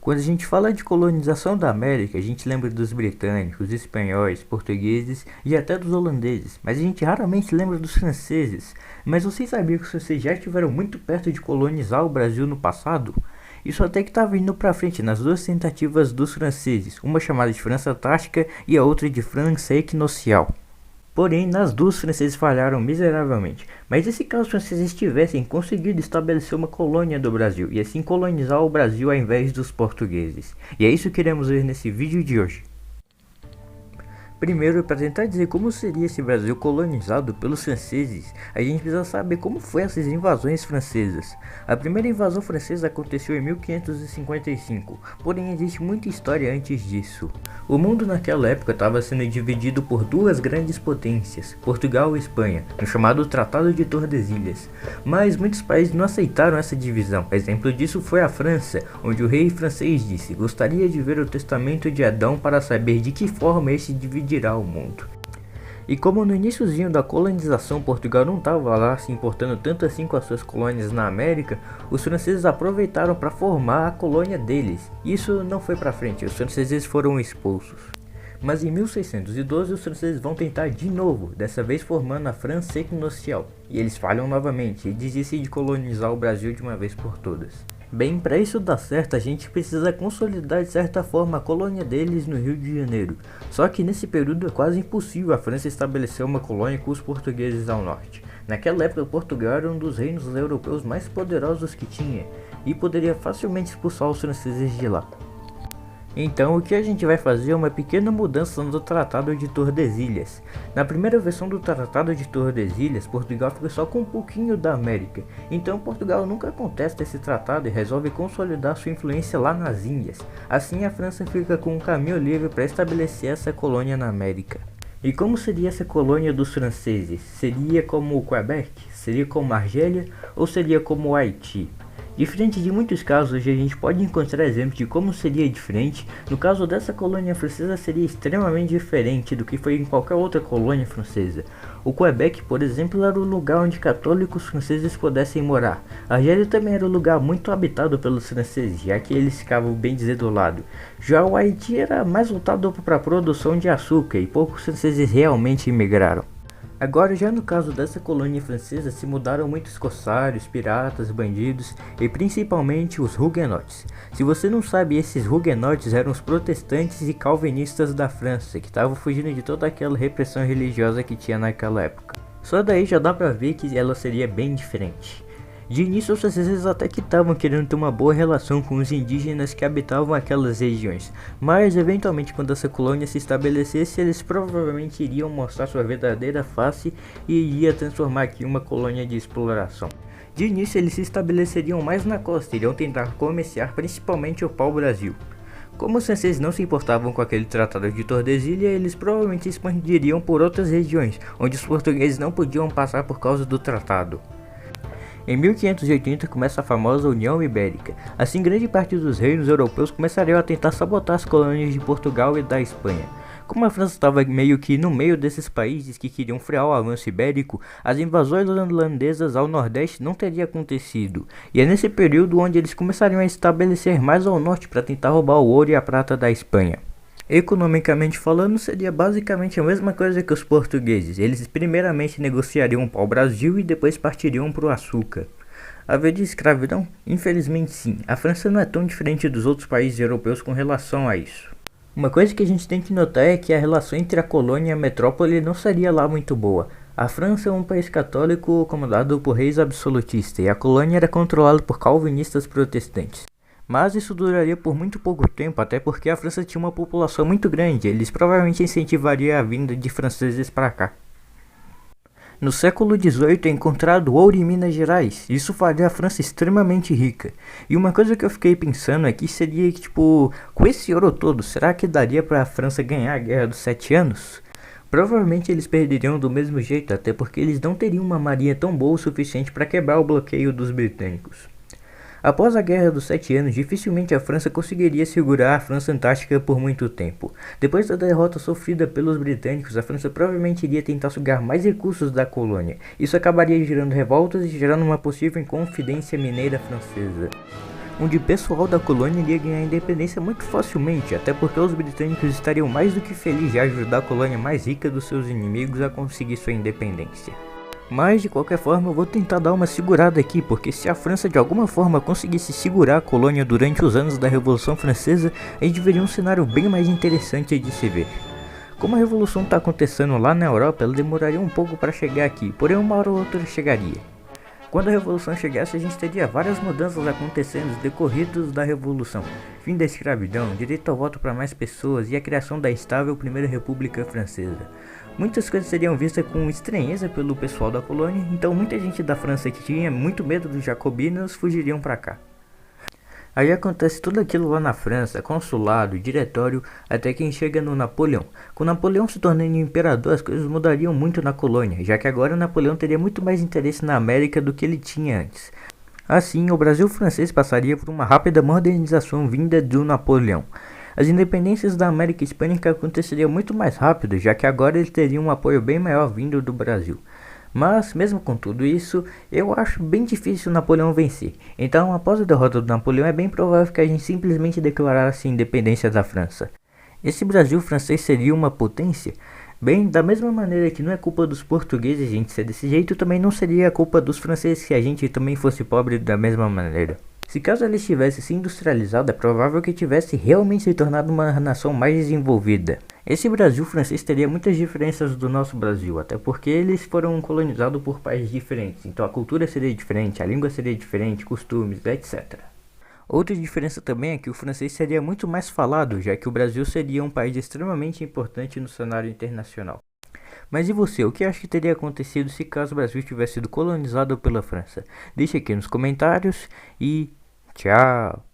Quando a gente fala de colonização da América, a gente lembra dos britânicos, espanhóis, portugueses e até dos holandeses, mas a gente raramente lembra dos franceses. Mas vocês sabiam que os franceses já estiveram muito perto de colonizar o Brasil no passado? Isso até que estava indo para frente nas duas tentativas dos franceses, uma chamada de França Antártica e a outra de França Equinocial. Porém, nas duas os franceses falharam miseravelmente. Mas e se caso os franceses tivessem conseguido estabelecer uma colônia do Brasil e assim colonizar o Brasil ao invés dos portugueses? E é isso que iremos ver nesse vídeo de hoje. Primeiro, para tentar dizer como seria esse Brasil colonizado pelos franceses, a gente precisa saber como foi essas invasões francesas. A primeira invasão francesa aconteceu em 1555, porém existe muita história antes disso. O mundo naquela época estava sendo dividido por duas grandes potências, Portugal e Espanha, no chamado Tratado de Tordesilhas. Mas muitos países não aceitaram essa divisão. Exemplo disso foi a França, onde o rei francês disse: gostaria de ver o testamento de Adão para saber de que forma este dividirá o mundo. E como no iniciozinho da colonização Portugal não estava lá se importando tanto assim com as suas colônias na América, os franceses aproveitaram para formar a colônia deles. Isso não foi para frente, os franceses foram expulsos. Mas em 1612 os franceses vão tentar de novo, dessa vez formando a França Equinocial. E eles falham novamente e desistem de colonizar o Brasil de uma vez por todas. Bem, para isso dar certo, a gente precisa consolidar de certa forma a colônia deles no Rio de Janeiro. Só que nesse período é quase impossível a França estabelecer uma colônia com os portugueses ao norte. Naquela época, Portugal era um dos reinos europeus mais poderosos que tinha e poderia facilmente expulsar os franceses de lá. Então o que a gente vai fazer é uma pequena mudança no Tratado de Tordesilhas. Na primeira versão do Tratado de Tordesilhas, Portugal fica só com um pouquinho da América. Então Portugal nunca contesta esse tratado e resolve consolidar sua influência lá nas Índias. Assim a França fica com um caminho livre para estabelecer essa colônia na América. E como seria essa colônia dos franceses? Seria como o Quebec? Seria como a Argélia? Ou seria como o Haiti? Diferente de muitos casos, hoje a gente pode encontrar exemplos de como seria diferente. No caso dessa colônia francesa seria extremamente diferente do que foi em qualquer outra colônia francesa. O Quebec, por exemplo, era o lugar onde católicos franceses pudessem morar. A Argélia também era um lugar muito habitado pelos franceses, já que eles ficavam bem dizer do lado. Já o Haiti era mais voltado para a produção de açúcar e poucos franceses realmente imigraram. Agora, já no caso dessa colônia francesa, se mudaram muitos corsários, piratas, bandidos e principalmente os huguenotes. Se você não sabe, esses huguenotes eram os protestantes e calvinistas da França, que estavam fugindo de toda aquela repressão religiosa que tinha naquela época. Só daí já dá pra ver que ela seria bem diferente. De início, os franceses até que estavam querendo ter uma boa relação com os indígenas que habitavam aquelas regiões, mas eventualmente quando essa colônia se estabelecesse, eles provavelmente iriam mostrar sua verdadeira face e iria transformar aqui uma colônia de exploração. De início, eles se estabeleceriam mais na costa, iriam tentar comerciar principalmente o pau-brasil. Como os franceses não se importavam com aquele tratado de Tordesilhas, eles provavelmente expandiriam por outras regiões, onde os portugueses não podiam passar por causa do tratado. Em 1580 começa a famosa União Ibérica. Assim, grande parte dos reinos europeus começariam a tentar sabotar as colônias de Portugal e da Espanha. Como a França estava meio que no meio desses países que queriam frear o avanço ibérico, as invasões holandesas ao nordeste não teriam acontecido. E é nesse período onde eles começariam a estabelecer mais ao norte para tentar roubar o ouro e a prata da Espanha. Economicamente falando, seria basicamente a mesma coisa que os portugueses. Eles primeiramente negociariam o pau-brasil e depois partiriam para o açúcar. Haveria escravidão? Infelizmente sim. A França não é tão diferente dos outros países europeus com relação a isso. Uma coisa que a gente tem que notar é que a relação entre a colônia e a metrópole não seria lá muito boa. A França é um país católico comandado por reis absolutistas e a colônia era controlada por calvinistas protestantes. Mas isso duraria por muito pouco tempo, até porque a França tinha uma população muito grande, eles provavelmente incentivariam a vinda de franceses para cá. No século XVIII é encontrado ouro em Minas Gerais, isso faria a França extremamente rica. E uma coisa que eu fiquei pensando aqui seria que, com esse ouro todo, será que daria para a França ganhar a Guerra dos 7 Anos? Provavelmente eles perderiam do mesmo jeito, até porque eles não teriam uma marinha tão boa o suficiente para quebrar o bloqueio dos britânicos. Após a Guerra dos 7 Anos, dificilmente a França conseguiria segurar a França Antártica por muito tempo. Depois da derrota sofrida pelos britânicos, a França provavelmente iria tentar sugar mais recursos da colônia. Isso acabaria gerando revoltas e gerando uma possível inconfidência mineira francesa. onde o pessoal da colônia iria ganhar independência muito facilmente, até porque os britânicos estariam mais do que felizes de ajudar a colônia mais rica dos seus inimigos a conseguir sua independência. Mas de qualquer forma eu vou tentar dar uma segurada aqui, porque se a França de alguma forma conseguisse segurar a colônia durante os anos da Revolução Francesa, a gente veria um cenário bem mais interessante de se ver. Como a revolução está acontecendo lá na Europa, ela demoraria um pouco para chegar aqui, porém uma hora ou outra chegaria. Quando a revolução chegasse, a gente teria várias mudanças acontecendo decorridas da revolução: fim da escravidão, direito ao voto para mais pessoas e a criação da estável Primeira República Francesa. Muitas coisas seriam vistas com estranheza pelo pessoal da colônia, então muita gente da França que tinha muito medo dos jacobinos fugiriam para cá. Aí acontece tudo aquilo lá na França, consulado, diretório, até quem chega no Napoleão. Com Napoleão se tornando imperador, as coisas mudariam muito na colônia, já que agora Napoleão teria muito mais interesse na América do que ele tinha antes. Assim, o Brasil francês passaria por uma rápida modernização vinda do Napoleão. As independências da América Hispânica aconteceriam muito mais rápido, já que agora ele teria um apoio bem maior vindo do Brasil. Mas, mesmo com tudo isso, eu acho bem difícil Napoleão vencer. Então, após a derrota do Napoleão, é bem provável que a gente simplesmente declarasse a independência da França. Esse Brasil francês seria uma potência? Bem, da mesma maneira que não é culpa dos portugueses a gente ser desse jeito, também não seria culpa dos franceses se a gente também fosse pobre da mesma maneira. Se caso eles tivessem se industrializado, é provável que tivesse realmente se tornado uma nação mais desenvolvida. Esse Brasil francês teria muitas diferenças do nosso Brasil, até porque eles foram colonizados por países diferentes, então a cultura seria diferente, a língua seria diferente, costumes, etc. Outra diferença também é que o francês seria muito mais falado, já que o Brasil seria um país extremamente importante no cenário internacional. Mas e você, o que acha que teria acontecido se caso o Brasil tivesse sido colonizado pela França? Deixe aqui nos comentários e tchau!